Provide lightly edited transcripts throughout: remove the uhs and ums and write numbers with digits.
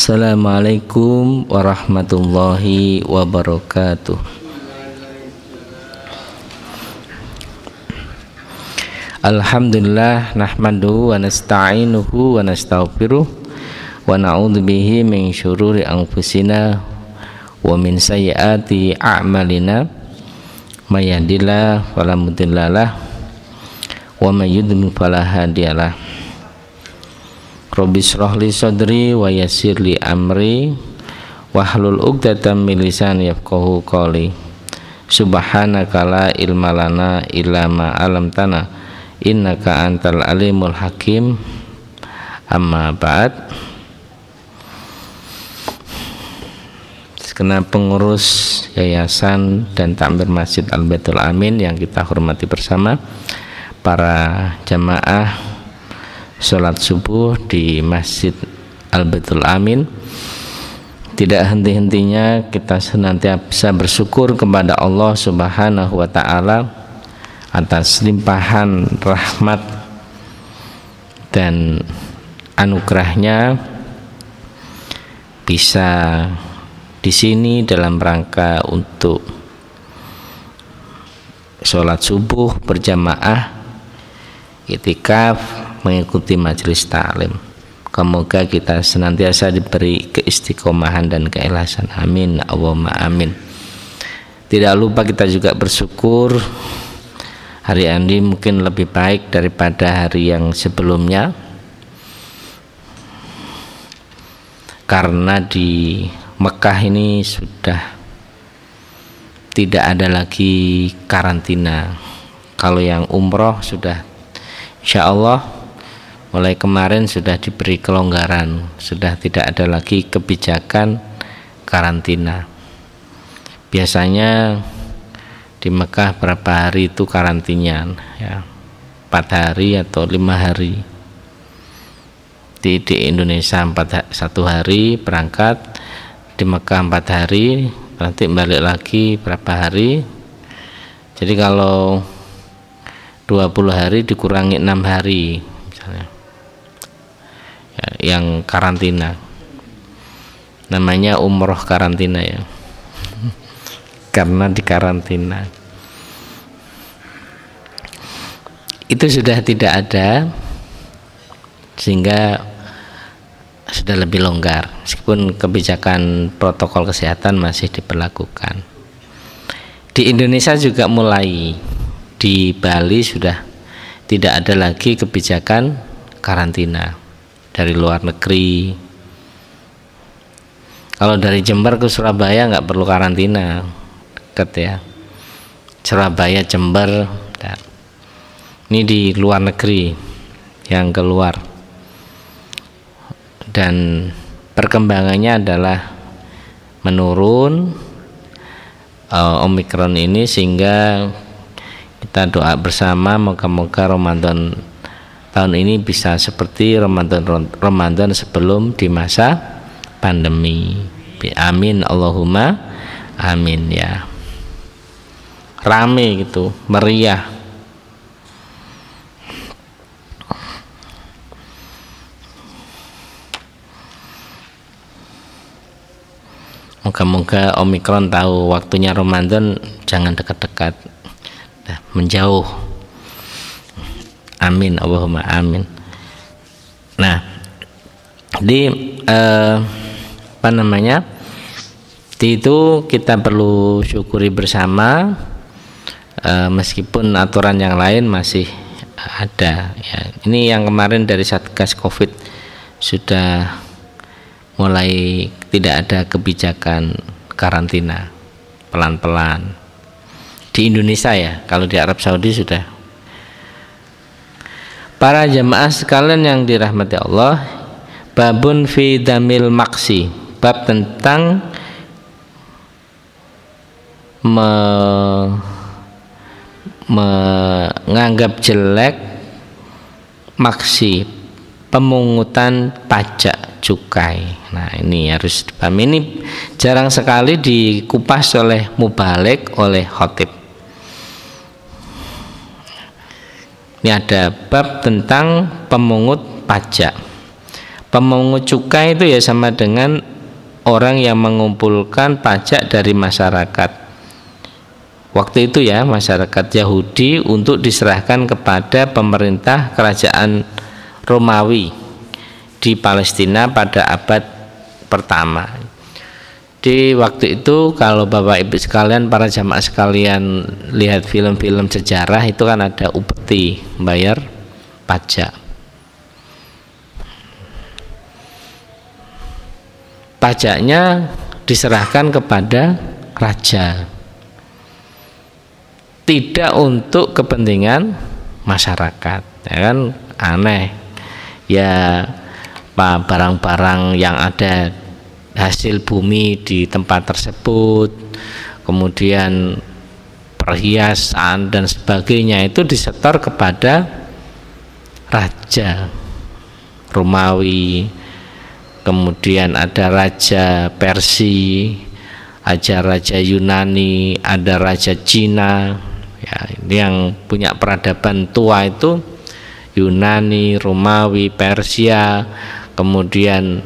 Assalamualaikum warahmatullahi wabarakatuh. Alhamdulillah nahmaduhu wa nasta'inuhu wa nastaghfiruh wa na'udzu bihi min syururi anfusina wa min sayyiati a'malina may yahdihillahu fala mudhillalah wa may yudlil fala hadiyalah. Rabbi shrah li sadri wa yassir li amri wahlul 'uqdatam min lisani yafqahu qawli. Subhanaka la ilma lana illa ma 'allamtana innaka antal alimul hakim. Amma ba'd. Segenap pengurus yayasan dan takmir Masjid Al-Baitul Amin yang kita hormati bersama, para jamaah sholat subuh di Masjid Al-Baitul Amin, tidak henti-hentinya kita senantiasa bersyukur kepada Allah Subhanahu wa Ta'ala atas limpahan rahmat dan anugerahnya bisa di sini dalam rangka untuk sholat subuh berjamaah, iktikaf, mengikuti majelis taklim. Semoga kita senantiasa diberi keistiqomahan dan keikhlasan. Amin, Allahumma amin. Tidak lupa kita juga bersyukur hari ini mungkin lebih baik daripada hari yang sebelumnya, karena di Mekah ini sudah tidak ada lagi karantina. Kalau yang umroh sudah insya Allah mulai kemarin sudah diberi kelonggaran, sudah tidak ada lagi kebijakan karantina. Biasanya di Mekah berapa hari itu karantinanya, ya, 4 hari atau 5 hari. Di Indonesia 1 hari berangkat, di Mekah 4 hari, nanti balik lagi berapa hari. Jadi kalau 20 hari dikurangi 6 hari misalnya, ya, yang karantina, namanya umroh karantina ya, karena di karantina. Itu sudah tidak ada, sehingga sudah lebih longgar, meskipun kebijakan protokol kesehatan masih diberlakukan. Di Indonesia juga mulai, di Bali sudah tidak ada lagi kebijakan karantina dari luar negeri. Kalau dari Jember ke Surabaya nggak perlu karantina, deket ya, Surabaya, Jember. Ini di luar negeri yang keluar, dan perkembangannya adalah menurun Omikron ini, sehingga kita doa bersama moga-moga Ramadan tahun ini bisa seperti Ramadan sebelum di masa pandemi. Amin, Allahumma amin ya. Rame gitu, meriah. Moga-moga Omikron tahu waktunya Ramadan jangan dekat-dekat, menjauh. Amin, Allahumma amin. Nah, di itu kita perlu syukuri bersama, meskipun aturan yang lain masih ada ya. Ini yang kemarin dari Satgas Covid sudah mulai tidak ada kebijakan karantina, pelan-pelan. Di Indonesia ya, kalau di Arab Saudi sudah. Para jemaah sekalian yang dirahmati Allah, babun fi damil maksi, bab tentang menganggap jelek maksi, pemungutan pajak cukai. Nah, ini harus dipahami. Ini jarang sekali dikupas oleh mubalik, oleh khotib. Ini ada bab tentang pemungut pajak. Pemungut cukai itu ya sama dengan orang yang mengumpulkan pajak dari masyarakat. Waktu itu ya masyarakat Yahudi untuk diserahkan kepada pemerintah kerajaan Romawi di Palestina pada abad pertama. Di waktu itu kalau Bapak Ibu sekalian, para jamaah sekalian lihat film-film sejarah itu kan ada upeti, bayar pajak. Pajaknya diserahkan kepada raja, tidak untuk kepentingan masyarakat, ya kan aneh ya, barang-barang yang ada hasil bumi di tempat tersebut, kemudian perhiasan dan sebagainya itu disetor kepada raja Romawi. Kemudian ada raja Persia, ada raja Yunani, ada raja Cina. Ya, ini yang punya peradaban tua itu Yunani, Romawi, Persia, kemudian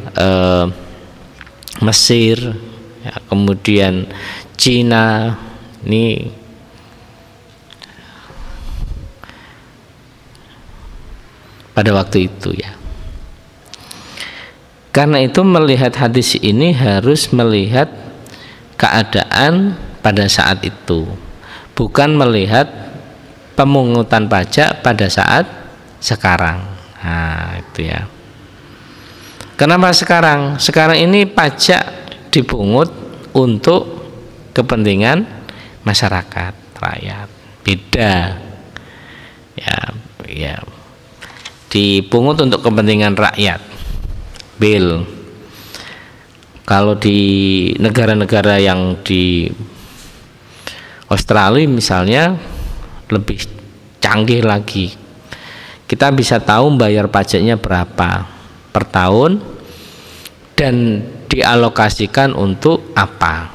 Mesir, ya, kemudian Cina. Ini pada waktu itu ya. Karena itu melihat hadis ini harus melihat keadaan pada saat itu, bukan melihat pemungutan pajak pada saat sekarang. Nah, itu ya. Kenapa sekarang? Sekarang ini pajak dipungut untuk kepentingan masyarakat, rakyat. Beda. Ya. Dipungut untuk kepentingan rakyat. Bill. Kalau di negara-negara yang di Australia misalnya lebih canggih lagi, kita bisa tahu bayar pajaknya berapa per tahun dan dialokasikan untuk apa.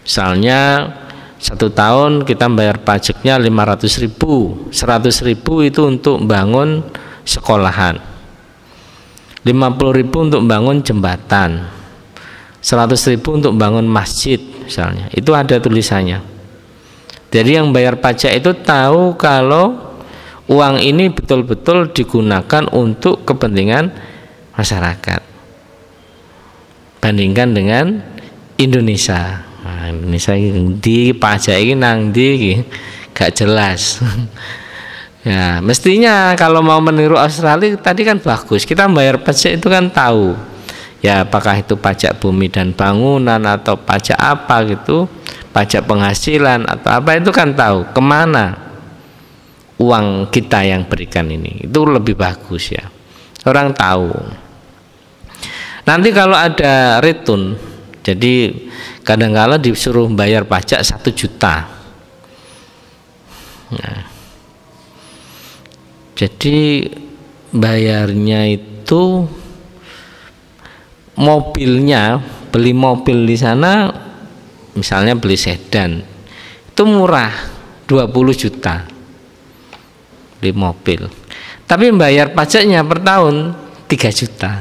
Misalnya 1 tahun kita bayar pajaknya 500.000, 100.000 itu untuk bangun sekolahan, 50.000 untuk bangun jembatan, 100.000 untuk bangun masjid misalnya. Itu ada tulisannya. Jadi yang bayar pajak itu tahu kalau uang ini betul-betul digunakan untuk kepentingan masyarakat. Bandingkan dengan Indonesia. Nah, Indonesia di pajak ini nang di gak jelas. Ya, mestinya kalau mau meniru Australia tadi kan bagus. Kita bayar pajak itu kan tahu. Ya, apakah itu pajak bumi dan bangunan atau pajak apa gitu, pajak penghasilan atau apa, itu kan tahu kemana uang kita yang berikan ini. Itu lebih bagus ya. Orang tahu. Nanti kalau ada return, jadi kadang-kala disuruh bayar pajak 1 juta. Nah, jadi bayarnya itu mobilnya, beli mobil di sana misalnya beli sedan itu murah 20 juta beli mobil, tapi bayar pajaknya per tahun 3 juta.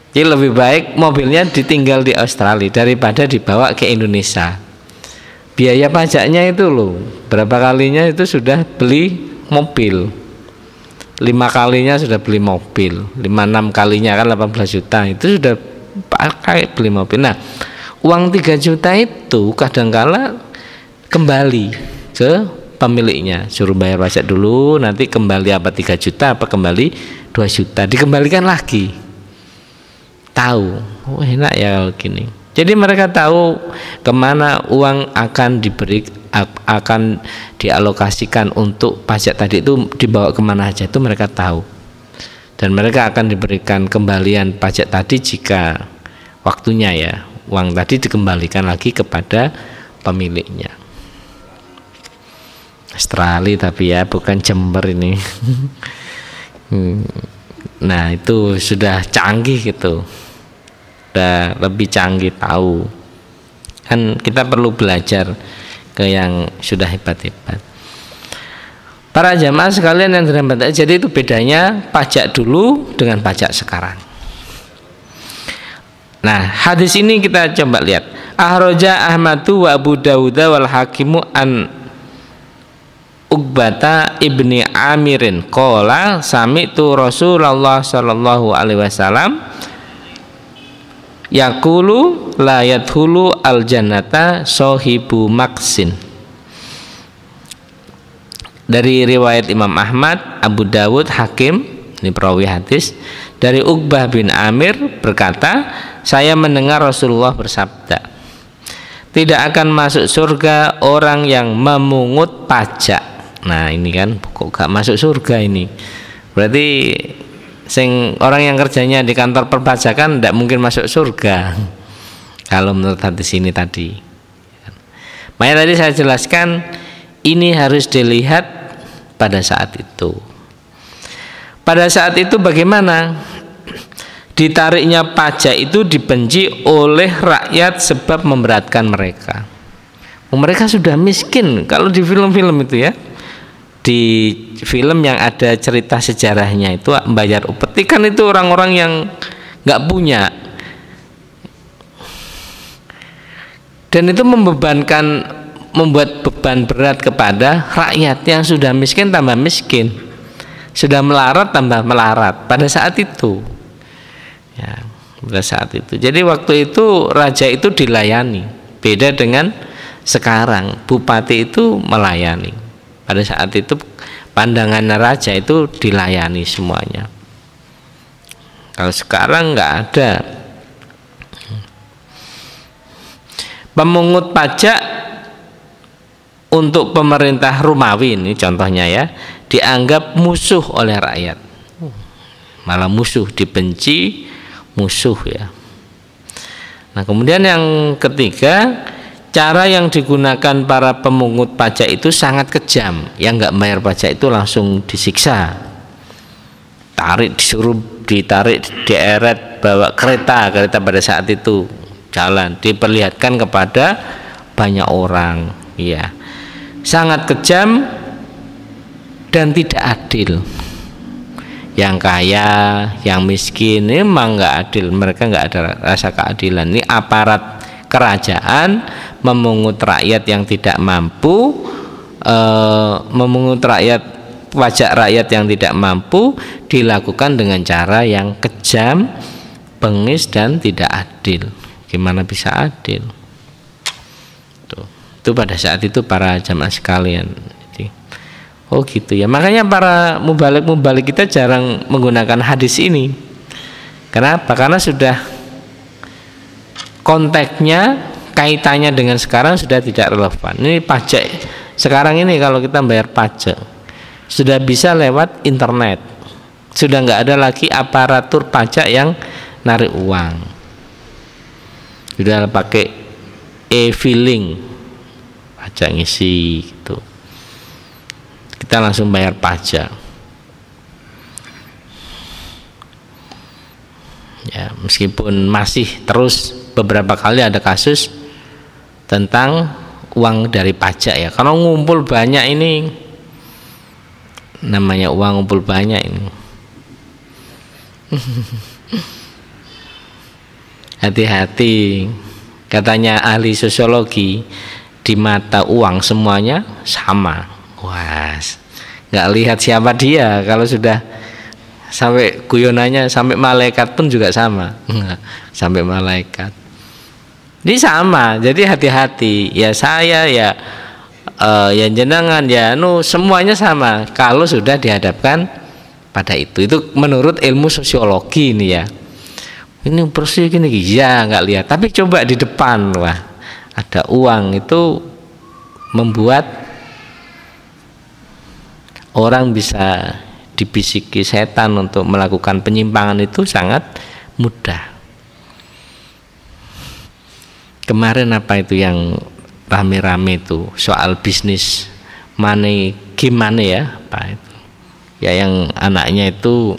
Jadi lebih baik mobilnya ditinggal di Australia daripada dibawa ke Indonesia. Biaya pajaknya itu loh, berapa kalinya itu sudah beli mobil, 5 kalinya sudah beli mobil, 5-6 kalinya kan 18 juta itu sudah pakai beli mobil. Nah, uang 3 juta itu kadangkala kembali ke pemiliknya, suruh bayar pajak dulu, nanti kembali apa 3 juta apa kembali 2 juta, dikembalikan lagi. Tahu, oh enak ya gini. Jadi mereka tahu kemana uang akan diberi, akan dialokasikan untuk pajak tadi itu dibawa kemana aja, itu mereka tahu. Dan mereka akan diberikan kembalian pajak tadi jika waktunya ya, uang tadi dikembalikan lagi kepada pemiliknya. Australia tapi ya, bukan Jember ini. Nah itu sudah canggih gitu, udah lebih canggih, tahu kan. Kita perlu belajar ke yang sudah hebat-hebat. Para jamaah sekalian yang dirahmati, jadi itu bedanya pajak dulu dengan pajak sekarang. Nah, hadis ini kita coba lihat. Ahroja Ahmadu wa Abu Dawud wal Hakimu an Uqbata ibni Amirin qala sami'tu Rasulullah sallallahu alaihi wasallam yaqulu la yadkhulu al jannata sahibu maksin. Dari riwayat Imam Ahmad, Abu Dawud, Hakim, ini perawi hadis, dari Uqbah bin Amir berkata, saya mendengar Rasulullah bersabda, tidak akan masuk surga orang yang memungut pajak. Nah ini kan kok gak masuk surga ini, berarti orang yang kerjanya di kantor perpajakan tidak mungkin masuk surga kalau menurut hadis ini tadi. Makanya tadi saya jelaskan ini harus dilihat pada saat itu. Pada saat itu bagaimana? Ditariknya pajak itu dibenci oleh rakyat sebab memberatkan mereka. Mereka sudah miskin. Kalau di film-film itu ya, di film yang ada cerita sejarahnya itu membayar upeti, kan itu orang-orang yang nggak punya, dan itu membuat beban berat kepada rakyat yang sudah miskin tambah miskin, sudah melarat tambah melarat pada saat itu ya, pada saat itu. Jadi waktu itu raja itu dilayani, beda dengan sekarang bupati itu melayani. Pada saat itu pandangan raja itu dilayani semuanya. Kalau sekarang nggak ada. Pemungut pajak untuk pemerintah Romawi ini contohnya ya, dianggap musuh oleh rakyat, malah musuh, dibenci, musuh ya. Nah kemudian yang ketiga, cara yang digunakan para pemungut pajak itu sangat kejam. Yang nggak bayar pajak itu langsung disiksa, ditarik, dieret, bawa kereta pada saat itu jalan, diperlihatkan kepada banyak orang ya. Sangat kejam dan tidak adil. Yang kaya, yang miskin ini memang nggak adil, mereka nggak ada rasa keadilan. Ini aparat kerajaan memungut rakyat yang tidak mampu, memungut pajak rakyat yang tidak mampu, dilakukan dengan cara yang kejam, bengis dan tidak adil. Gimana bisa adil? Itu pada saat itu para jamaah sekalian. Jadi, oh gitu ya. Makanya para mubalik kita jarang menggunakan hadis ini. Kenapa? Karena sudah konteksnya, kaitannya dengan sekarang sudah tidak relevan. Ini pajak sekarang ini, kalau kita bayar pajak sudah bisa lewat internet, sudah nggak ada lagi aparatur pajak yang narik uang, sudah pakai e-filing, pajak ngisi gitu, kita langsung bayar pajak ya. Meskipun masih terus beberapa kali ada kasus tentang uang dari pajak ya, kalau ngumpul banyak ini, namanya uang ngumpul banyak ini. Hati-hati, katanya ahli sosiologi, di mata uang semuanya sama. Wah, nggak lihat siapa dia. Kalau sudah sampai guyonannya sampai malaikat pun juga sama, sampai malaikat. Ini sama, jadi hati-hati. Ya saya ya, ya jenengan ya, semuanya sama. Kalau sudah dihadapkan pada itu menurut ilmu sosiologi ini ya. Ini bersih gini, ya nggak lihat. Tapi coba di depan, wah ada uang, itu membuat orang bisa dibisiki setan untuk melakukan penyimpangan itu sangat mudah. Kemarin apa itu yang rame-rame itu soal bisnis money, gimana ya Pak itu ya, yang anaknya itu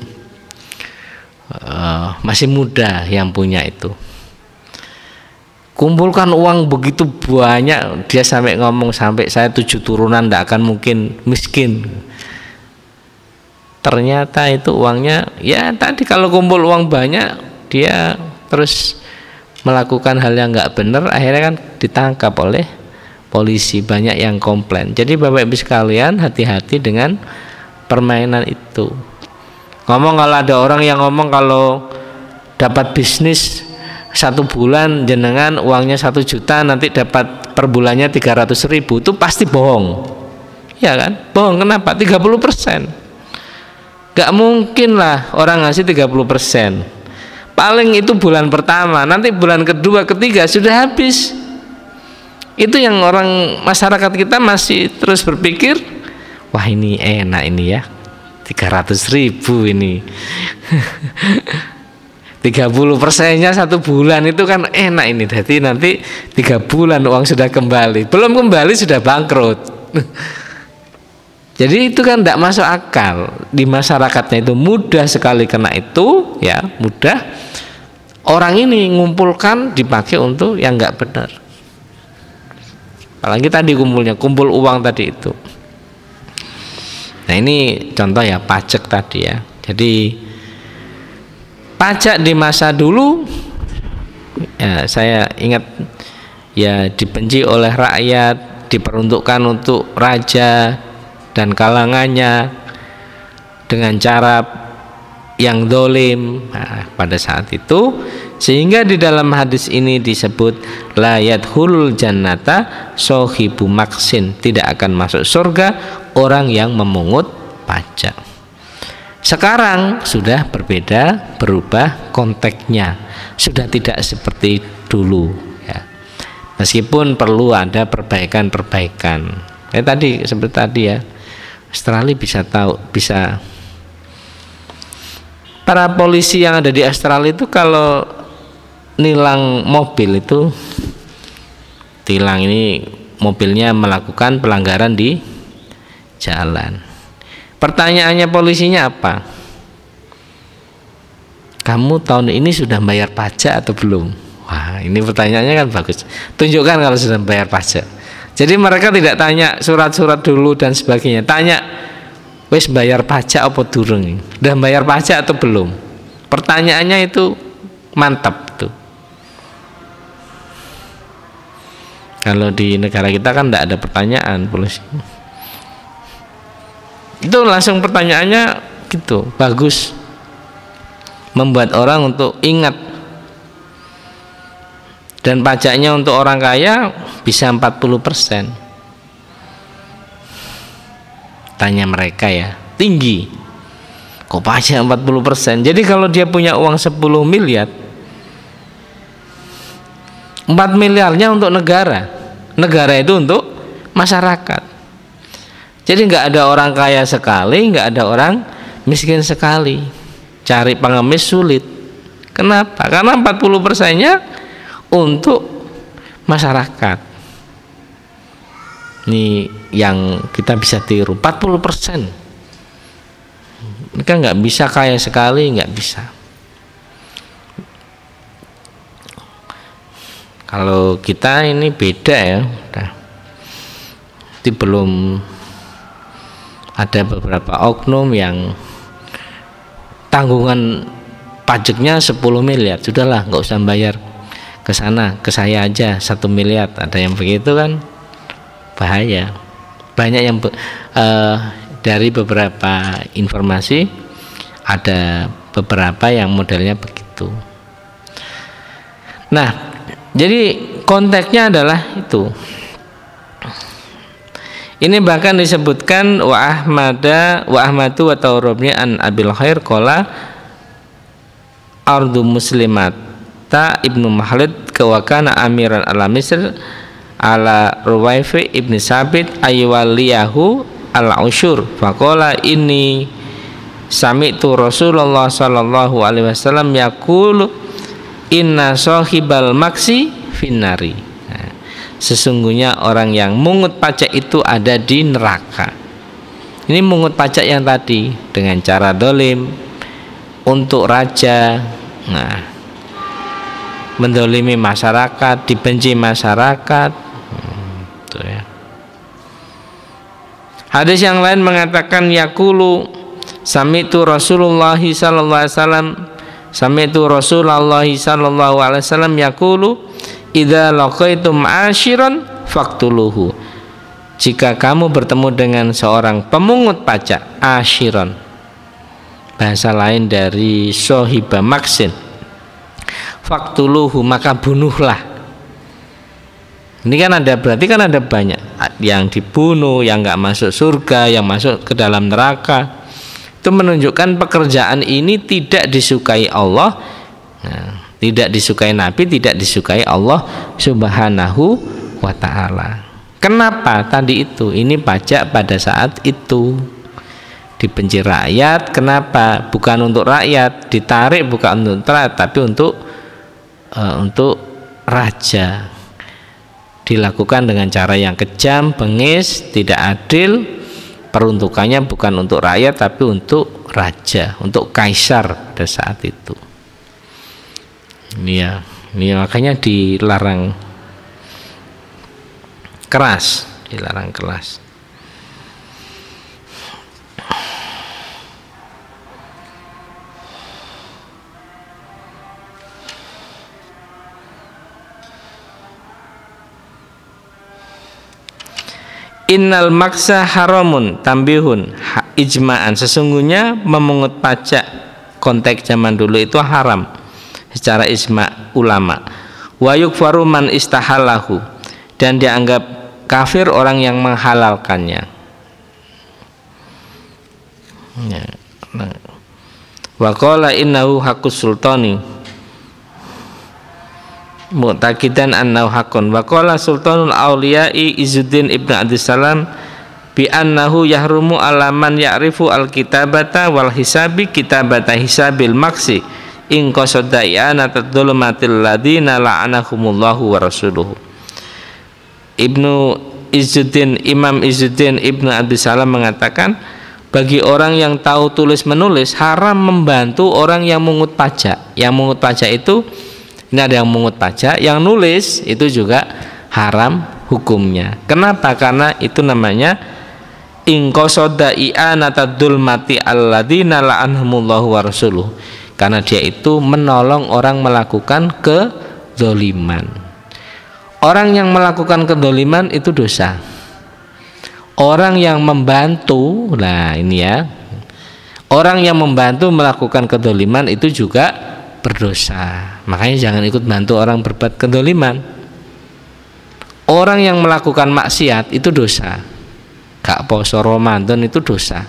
masih muda yang punya itu, kumpulkan uang begitu banyak, dia sampai ngomong sampai saya 7 turunan tidak akan mungkin miskin. ternyata itu uangnya ya tadi, kalau kumpul uang banyak dia terus melakukan hal yang nggak benar, akhirnya kan ditangkap oleh polisi, banyak yang komplain. Jadi Bapak Ibu sekalian, hati-hati dengan permainan itu. Ngomong, kalau ada orang yang ngomong kalau dapat bisnis 1 bulan jenengan uangnya 1 juta, nanti dapat per bulannya 300.000, itu pasti bohong. Ya kan? Bohong. Kenapa? 30%. Gak mungkin lah orang ngasih 30%. Paling itu bulan pertama, nanti bulan kedua, ketiga sudah habis. Itu yang orang masyarakat kita masih terus berpikir, wah ini enak ini ya, 300.000 ini. 30%-nya 1 bulan itu kan enak ini. Jadi nanti 3 bulan uang sudah kembali, belum kembali sudah bangkrut. Jadi itu kan tidak masuk akal. Di masyarakatnya itu mudah sekali kena itu, ya mudah. Orang ini ngumpulkan dipakai untuk yang nggak benar. Apalagi tadi kumpul uang tadi itu. Nah ini contoh ya, pajak tadi ya. Jadi pajak di masa dulu ya, saya ingat ya, dibenci oleh rakyat, diperuntukkan untuk raja dan kalangannya dengan cara yang dolim. Nah, pada saat itu, sehingga di dalam hadis ini disebut la yadkhulul jannata sohibu maksin, tidak akan masuk surga orang yang memungut pajak. Sekarang sudah berbeda, berubah konteksnya, sudah tidak seperti dulu ya. Meskipun perlu ada perbaikan-perbaikan. Tadi seperti tadi ya, Australia bisa tahu, bisa para polisi yang ada di Australia itu kalau nilang mobil itu, tilang ini mobilnya melakukan pelanggaran di jalan. Pertanyaannya polisinya apa? Kamu tahun ini sudah bayar pajak atau belum? Wah, ini pertanyaannya kan bagus. Tunjukkan kalau sudah bayar pajak. Jadi mereka tidak tanya surat-surat dulu dan sebagainya. Tanya, wes bayar pajak apa durung? Udah bayar pajak atau belum? Pertanyaannya itu mantap tuh. Kalau di negara kita kan tidak ada pertanyaan polisi. Itu langsung pertanyaannya gitu, bagus. Membuat orang untuk ingat. Dan pajaknya untuk orang kaya bisa 40%. Tanya mereka ya, tinggi. Kok pajak 40%? Jadi kalau dia punya uang 10 miliar, 4 miliarnya untuk negara. Negara itu untuk masyarakat. Jadi nggak ada orang kaya sekali, nggak ada orang miskin sekali. Cari pengemis sulit. Kenapa? Karena 40%-nya untuk masyarakat. Ini yang kita bisa tiru, 40%. Mereka nggak bisa kaya sekali, nggak bisa. Kalau kita ini beda ya. Itu belum ada beberapa oknum yang tanggungan pajaknya 10 miliar, sudahlah nggak usah bayar ke sana, ke saya aja 1 miliar. Ada yang begitu kan, bahaya. Banyak yang dari beberapa informasi ada beberapa yang modelnya begitu. Nah, jadi konteksnya adalah itu. Ini bahkan disebutkan wa Ahmadu atau Robni an Abil Khair qala ardu muslimata ibnu Mahlid kawakana amiran ala Misr ala Ruwaifi ibn Sabit aywaliyahu al-usyur faqala inni sami'tu Rasulullah sallallahu alaihi wasallam yaqulu inna sahibal maksi finnari. Nah, sesungguhnya orang yang mungut pajak itu ada di neraka. Ini mungut pajak yang tadi dengan cara dolim untuk raja. Nah, mendolimi masyarakat, dibenci masyarakat. Ya. Hadis yang lain mengatakan yaqulu Sami'tu Rasulullah sallallahu alaihi wasallam yaqulu idza laqaitum ashiran faqtuluhu. Jika kamu bertemu dengan seorang pemungut pajak, ashiran, bahasa lain dari sohiba maksin, faqtuluhu, maka bunuhlah. Ini kan ada, berarti kan ada banyak yang dibunuh, yang nggak masuk surga, yang masuk ke dalam neraka. Itu menunjukkan pekerjaan ini tidak disukai Allah, tidak disukai Nabi, tidak disukai Allah Subhanahu wa ta'ala. Kenapa tadi itu? Ini pajak pada saat itu dibenci rakyat. Kenapa? Bukan untuk rakyat, ditarik bukan untuk rakyat, tapi untuk raja. Dilakukan dengan cara yang kejam, bengis, tidak adil. Peruntukannya bukan untuk rakyat tapi untuk raja, untuk kaisar pada saat itu. Ini makanya dilarang keras, dilarang keras. Innal maksa haramun tambihun ijma'an, sesungguhnya memungut pajak konteks zaman dulu itu haram secara ijma' ulama. Wa yukfaru man istahallahu, dan dianggap kafir orang yang menghalalkannya. Wa qala innahu haqqus sultani mu'taqidan annahu haqqun. Wa qala sultanul auliya'i Izzuddin ibnu Abdussalam bi annahu yahrumu ala man ya'rifu al-kitabata wal hisabi kitabata hisabil maksi in qasada i'anatad dhulumatil ladina la'anahumullahu wa rasuluhu. Imam Izzuddin ibnu Abdussalam mengatakan, bagi orang yang tahu tulis menulis haram membantu orang yang mungut pajak. Yang mungut pajak itu, ini ada yang mungut pajak, yang nulis itu juga haram hukumnya. Kenapa? Karena itu namanya ingqasada i'anatad dzulmati alladzina la'anhumullahu wa rasuluh. Karena dia itu menolong orang melakukan kedzaliman. Orang yang melakukan kedzaliman itu dosa. Orang yang membantu, nah ini ya, orang yang membantu melakukan kedzaliman itu juga berdosa. Makanya jangan ikut bantu orang berbuat kedzaliman. Orang yang melakukan maksiat itu dosa. Gak poso Ramadan itu dosa.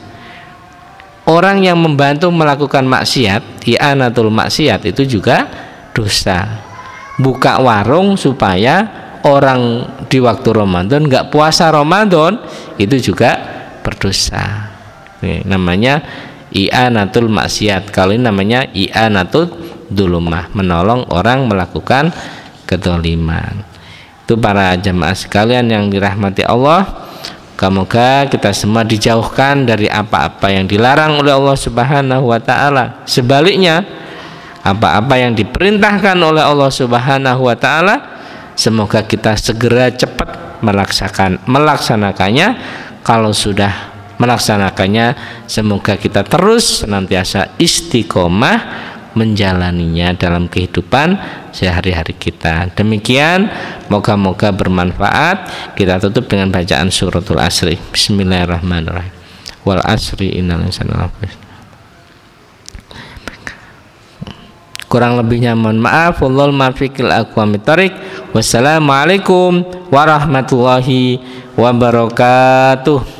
Orang yang membantu melakukan maksiat, i'anatul maksiat, itu juga dosa. Buka warung supaya orang di waktu Ramadan gak puasa Ramadan, itu juga berdosa. Ini namanya i'anatul maksiat. Kalau ini namanya i'anatul dzulumah, menolong orang melakukan kedzaliman. Itu para jamaah sekalian yang dirahmati Allah, semoga kita semua dijauhkan dari apa-apa yang dilarang oleh Allah Subhanahu wa ta'ala. Sebaliknya, apa-apa yang diperintahkan oleh Allah Subhanahu wa ta'ala, semoga kita segera cepat melaksanakannya. Kalau sudah melaksanakannya, semoga kita terus senantiasa istiqomah menjalaninya dalam kehidupan sehari-hari kita. Demikian, moga-moga bermanfaat. Kita tutup dengan bacaan suratul Asri. Bismillahirrahmanirrahim. Wal asri innal insana lafi. Kurang lebihnya mohon maaf. Wallahul muwaffiq ila aqwamit thoriq. Wassalamualaikum warahmatullahi wabarakatuh.